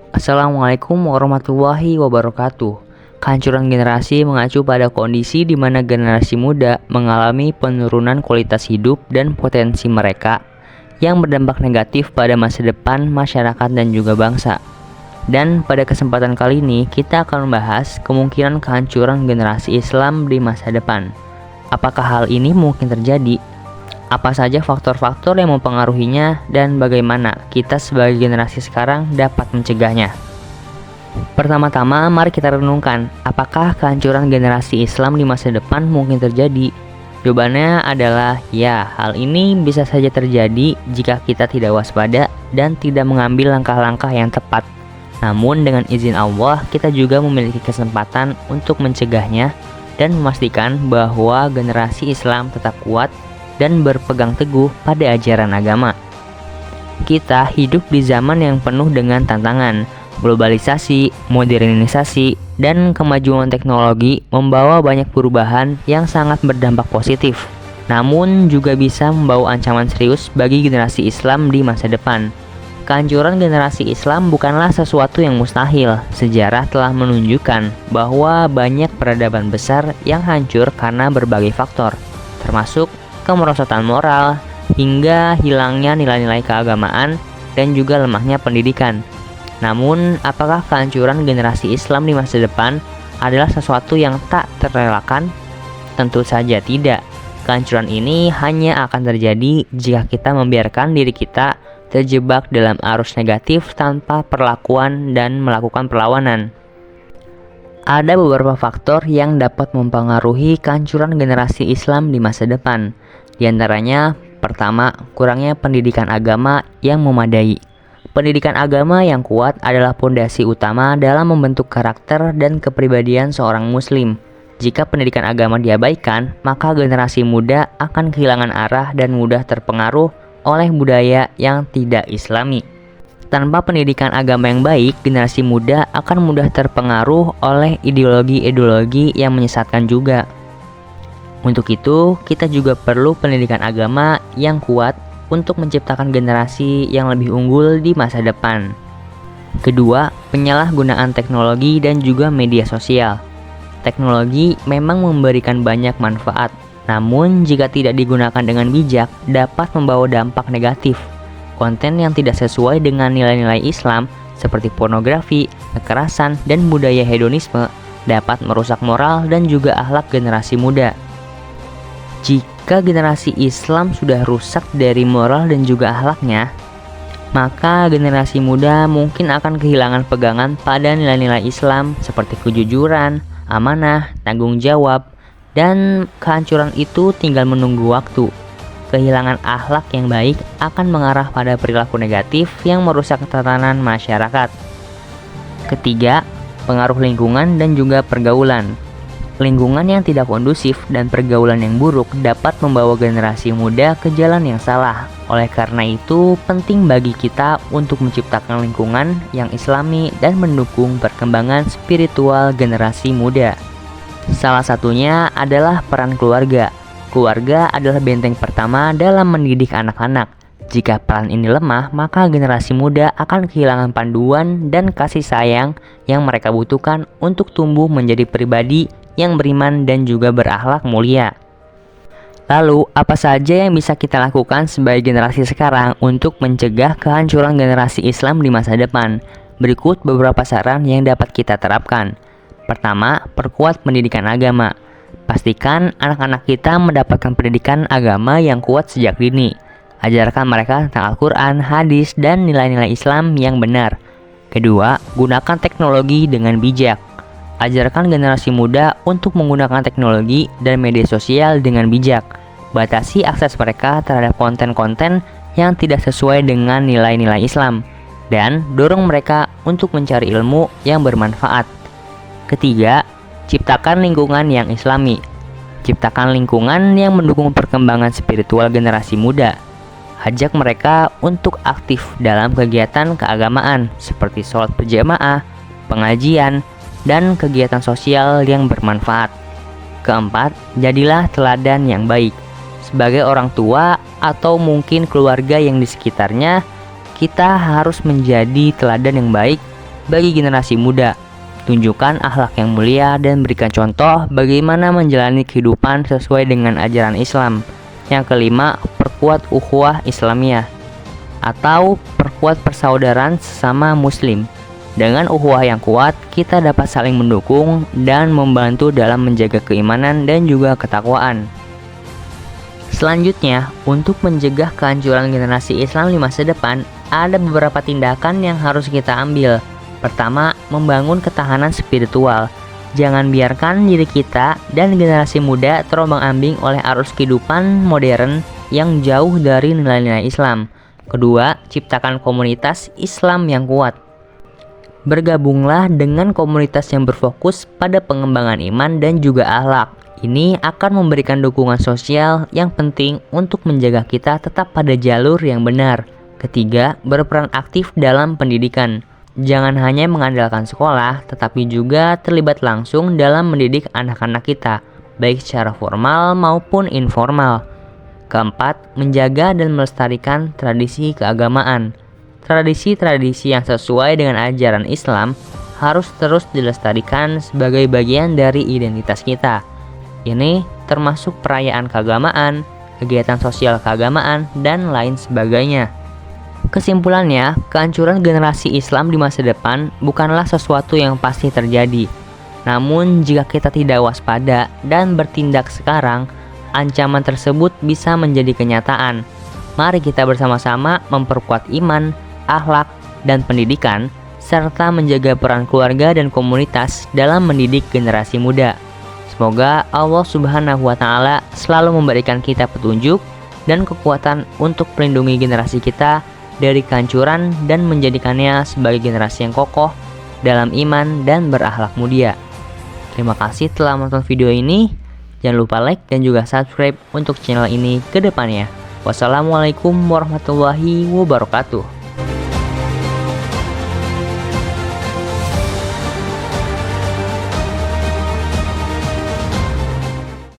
Assalamualaikum warahmatullahi wabarakatuh. Kehancuran generasi mengacu pada kondisi di mana generasi muda mengalami penurunan kualitas hidup dan potensi mereka yang berdampak negatif pada masa depan masyarakat dan juga bangsa. Dan pada kesempatan kali ini kita akan membahas kemungkinan kehancuran generasi Islam di masa depan. Apakah hal ini mungkin terjadi? Apa saja faktor-faktor yang mempengaruhinya dan bagaimana kita sebagai generasi sekarang dapat mencegahnya? Pertama-tama, mari kita renungkan, apakah kehancuran generasi Islam di masa depan mungkin terjadi? Jawabannya adalah ya, hal ini bisa saja terjadi jika kita tidak waspada dan tidak mengambil langkah-langkah yang tepat. Namun dengan izin Allah, kita juga memiliki kesempatan untuk mencegahnya dan memastikan bahwa generasi Islam tetap kuat dan berpegang teguh pada ajaran agama. Kita hidup di zaman yang penuh dengan tantangan. Globalisasi, modernisasi, dan kemajuan teknologi membawa banyak perubahan yang sangat berdampak positif. Namun juga bisa membawa ancaman serius bagi generasi Islam di masa depan. Kehancuran generasi Islam bukanlah sesuatu yang mustahil. Sejarah telah menunjukkan bahwa banyak peradaban besar yang hancur karena berbagai faktor, termasuk kemerosotan moral, hingga hilangnya nilai-nilai keagamaan dan juga lemahnya pendidikan. Namun, apakah kehancuran generasi Islam di masa depan adalah sesuatu yang tak terelakkan? Tentu saja tidak. Kehancuran ini hanya akan terjadi jika kita membiarkan diri kita terjebak dalam arus negatif tanpa perlakuan dan melakukan perlawanan. Ada beberapa faktor yang dapat mempengaruhi kehancuran generasi Islam di masa depan. Di antaranya, pertama, kurangnya pendidikan agama yang memadai. Pendidikan agama yang kuat adalah fondasi utama dalam membentuk karakter dan kepribadian seorang muslim. Jika pendidikan agama diabaikan, maka generasi muda akan kehilangan arah dan mudah terpengaruh oleh budaya yang tidak islami. Tanpa pendidikan agama yang baik, generasi muda akan mudah terpengaruh oleh ideologi-ideologi yang menyesatkan juga. Untuk itu, kita juga perlu pendidikan agama yang kuat untuk menciptakan generasi yang lebih unggul di masa depan. Kedua, penyalahgunaan teknologi dan juga media sosial. Teknologi memang memberikan banyak manfaat, namun jika tidak digunakan dengan bijak, dapat membawa dampak negatif. Konten yang tidak sesuai dengan nilai-nilai Islam, seperti pornografi, kekerasan, dan budaya hedonisme, dapat merusak moral dan juga akhlak generasi muda. Jika generasi Islam sudah rusak dari moral dan juga akhlaknya, maka generasi muda mungkin akan kehilangan pegangan pada nilai-nilai Islam seperti kejujuran, amanah, tanggung jawab, dan kehancuran itu tinggal menunggu waktu. Kehilangan akhlak yang baik akan mengarah pada perilaku negatif yang merusak tatanan masyarakat. Ketiga, pengaruh lingkungan dan juga pergaulan. Lingkungan yang tidak kondusif dan pergaulan yang buruk dapat membawa generasi muda ke jalan yang salah. Oleh karena itu, penting bagi kita untuk menciptakan lingkungan yang islami dan mendukung perkembangan spiritual generasi muda. Salah satunya adalah peran keluarga. Keluarga adalah benteng pertama dalam mendidik anak-anak. Jika peran ini lemah, maka generasi muda akan kehilangan panduan dan kasih sayang yang mereka butuhkan untuk tumbuh menjadi pribadi yang beriman dan juga berakhlak mulia. Lalu, apa saja yang bisa kita lakukan sebagai generasi sekarang untuk mencegah kehancuran generasi Islam di masa depan? Berikut beberapa saran yang dapat kita terapkan. Pertama, perkuat pendidikan agama. Pastikan anak-anak kita mendapatkan pendidikan agama yang kuat sejak dini. Ajarkan mereka tentang Al-Quran, hadis, dan nilai-nilai Islam yang benar. Kedua, gunakan teknologi dengan bijak. Ajarkan generasi muda untuk menggunakan teknologi dan media sosial dengan bijak. Batasi akses mereka terhadap konten-konten yang tidak sesuai dengan nilai-nilai Islam. Dan dorong mereka untuk mencari ilmu yang bermanfaat. Ketiga, ciptakan lingkungan yang islami. Ciptakan lingkungan yang mendukung perkembangan spiritual generasi muda. Ajak mereka untuk aktif dalam kegiatan keagamaan seperti sholat berjamaah, pengajian, dan kegiatan sosial yang bermanfaat. Keempat, jadilah teladan yang baik. Sebagai orang tua atau mungkin keluarga yang di sekitarnya, kita harus menjadi teladan yang baik bagi generasi muda. Tunjukkan akhlak yang mulia dan berikan contoh bagaimana menjalani kehidupan sesuai dengan ajaran Islam. Yang kelima, perkuat ukhuwah Islamiyah atau perkuat persaudaraan sesama muslim. Dengan ukhuwah yang kuat, kita dapat saling mendukung dan membantu dalam menjaga keimanan dan juga ketakwaan. Selanjutnya, untuk mencegah kehancuran generasi Islam di masa depan, ada beberapa tindakan yang harus kita ambil. Pertama, membangun ketahanan spiritual. Jangan biarkan diri kita dan generasi muda terombang-ambing oleh arus kehidupan modern yang jauh dari nilai-nilai Islam. Kedua, ciptakan komunitas Islam yang kuat. Bergabunglah dengan komunitas yang berfokus pada pengembangan iman dan juga akhlak. Ini akan memberikan dukungan sosial yang penting untuk menjaga kita tetap pada jalur yang benar. Ketiga, berperan aktif dalam pendidikan. Jangan hanya mengandalkan sekolah, tetapi juga terlibat langsung dalam mendidik anak-anak kita, baik secara formal maupun informal. Keempat, menjaga dan melestarikan tradisi keagamaan. Tradisi-tradisi yang sesuai dengan ajaran Islam harus terus dilestarikan sebagai bagian dari identitas kita. Ini termasuk perayaan keagamaan, kegiatan sosial keagamaan, dan lain sebagainya. Kesimpulannya, kehancuran generasi Islam di masa depan bukanlah sesuatu yang pasti terjadi. Namun, jika kita tidak waspada dan bertindak sekarang, ancaman tersebut bisa menjadi kenyataan. Mari kita bersama-sama memperkuat iman, akhlak, dan pendidikan, serta menjaga peran keluarga dan komunitas dalam mendidik generasi muda. Semoga Allah Subhanahu wa Ta'ala selalu memberikan kita petunjuk dan kekuatan untuk melindungi generasi kita dari kehancuran dan menjadikannya sebagai generasi yang kokoh dalam iman dan berakhlak mulia. Terima kasih telah menonton video ini. Jangan lupa like dan juga subscribe untuk channel ini ke depannya. Wassalamualaikum warahmatullahi wabarakatuh.